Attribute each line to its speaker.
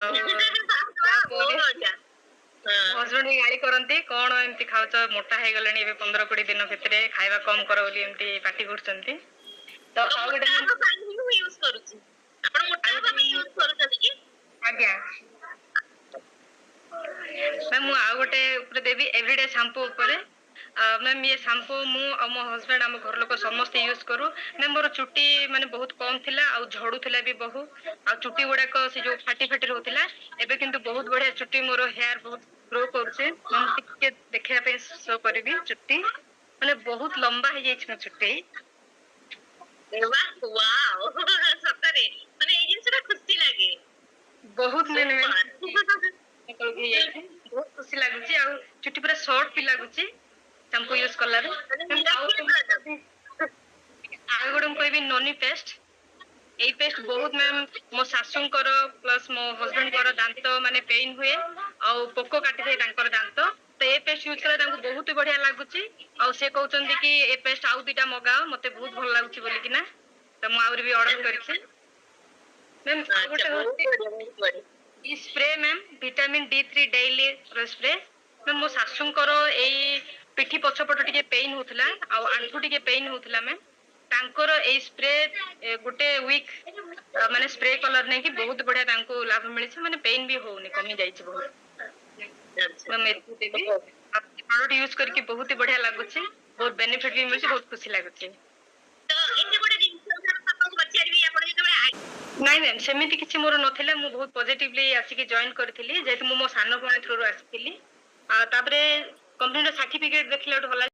Speaker 1: Husband ବି ଗାଳି କରନ୍ତି କଣ ଏମିତି ଖାଉଛ ମୋଟା ହେଇଗଲେଣି ଏବେ 15-20 ଦିନ ଭିତରେ ଖାଇବା କମ କର ବୋଲି ଏମିତି ପାଟି କରୁଛନ୍ତି। ତ ଆଉ ଗୋଟେ ଆଜ୍ଞା ମୁଁ ଆଉ ଗୋଟେ ଉପରେ ଦେବି ଏଭରିଡେ ସାମ୍ପୁ ଉପରେ। ମ୍ୟାମ୍ ଇଏ ସାମ୍ପୁ ମୁଁ ଆଉ ମୋ ହଜବେଣ୍ଡ ଆମ ଘର ଲୋକ ସମସ୍ତେ ୟୁଜ କରୁ। ମ୍ୟାମ୍ ମୋର ଚୁଟି ମାନେ ବହୁତ କମ ଥିଲା ଆଉ ଝଡୁଥିଲା ବି ବହୁ ଆଉ ଚୁଟି ଗୁଡାକ ସେ ଯୋଉ ଫାଟି ଫାଟି ରହୁଥିଲା ଏବେ କିନ୍ତୁ ବହୁତ ବଢିଆ ଚୁଟି ମୋର ହେୟାର ବହୁତ ଗ୍ରୋ କରୁଛି। ମୁଁ ଟିକେ ଦେଖିବା ପାଇଁ ଶୋ କରିବି ଚୁଟି ମାନେ ବହୁତ ଲମ୍ବା ହେଇଯାଇଛି ମୋ ଚୁଟି। ସତରେ ମାନେ ଏଇ ଜିନିଷଟା ଖୁସି ଲାଗେ ବହୁତ ହେଇଯାଇଛି ବହୁତ ଖୁସି ଲାଗୁଛି ଆଉ ଚୁଟି ପୁରା ସର୍ଟ ବି ଲାଗୁଛି ସାମ୍ପୁ ୟୁଜ କଲାରୁ। ଆଉ ଗୋଟେ ମୁଁ କହିବି ନନି ପେଷ୍ଟ। ଏଇ ପେଷ୍ଟ ବହୁତ ମ୍ୟାମ୍ ମୋ ଶାଶୁଙ୍କର ପ୍ଲସ ମୋ ହଜବେଣ୍ଡଙ୍କର ଦାନ୍ତ ମାନେ ପେନ୍ ହୁଏ ଆଉ ପୋକ କାଟିଥାଏ ତାଙ୍କର ଦାନ୍ତ। ତ ଏ ପେଷ୍ଟ ୟୁଜ କଲେ ତାଙ୍କୁ ବହୁତ ବଢିଆ ଲାଗୁଛି ଆଉ ସେ କହୁଛନ୍ତି କି ଏ ପେଷ୍ଟ ଆଉ 2ଟା ମଗାଅ ମତେ ବହୁତ ଭଲ ଲାଗୁଛି ବୋଲିକିନା। ତ ମୁଁ ଆହୁରି ବି ଅର୍ଡର କରିଛି। ମ୍ୟାମ୍ ଆଉ ଗୋଟେ ହଉଛି spray ma'am vitamin D3 daily spray. ମୋ ଶାଶୁଙ୍କର ଏଇ ପିଠି ପଛପଟ ଟିକେ ପେନ୍ ହଉଥିଲା ଆଉ ଆଣ୍ଠୁ ଟିକେ ପେନ୍ ହଉଥିଲା ମ୍ୟାମ୍। ତାଙ୍କର ଏଇ ସ୍ପ୍ରେ ଗୋଟେ ୱିକ୍ ମାନେ ସ୍ପ୍ରେ କଲର ନେଇକି ବହୁତ ବଢିଆ ତାଙ୍କୁ ଲାଭ ମିଳିଛି ମାନେ ପେନ୍ ବି ହଉନି କମି ଯାଇଛି ବହୁତ। ପ୍ରଡକ୍ଟ ୟୁଜ କରିକି ବହୁତ ବଢିଆ ଲାଗୁଛି ବହୁତ ବେନିଫିଟ ବି ମିଳୁଛି ବହୁତ ଖୁସି ଲାଗୁଛି। ନାଇଁ ମ୍ୟାମ୍ ସେମିତି କିଛି ମୋର ନଥିଲା ମୁଁ ବହୁତ ପଜିଟିଭଲି ଆସିକି ଜଏନ କରିଥିଲି ଯେହେତୁ ମୁଁ ମୋ ସାନ ଭଉଣୀ ଥ୍ରୁରୁ ଆସିଥିଲି। ତାପରେ କମ୍ପାନୀର ସାର୍ଟିଫିକେଟ ଦେଖିଲା ଭଲ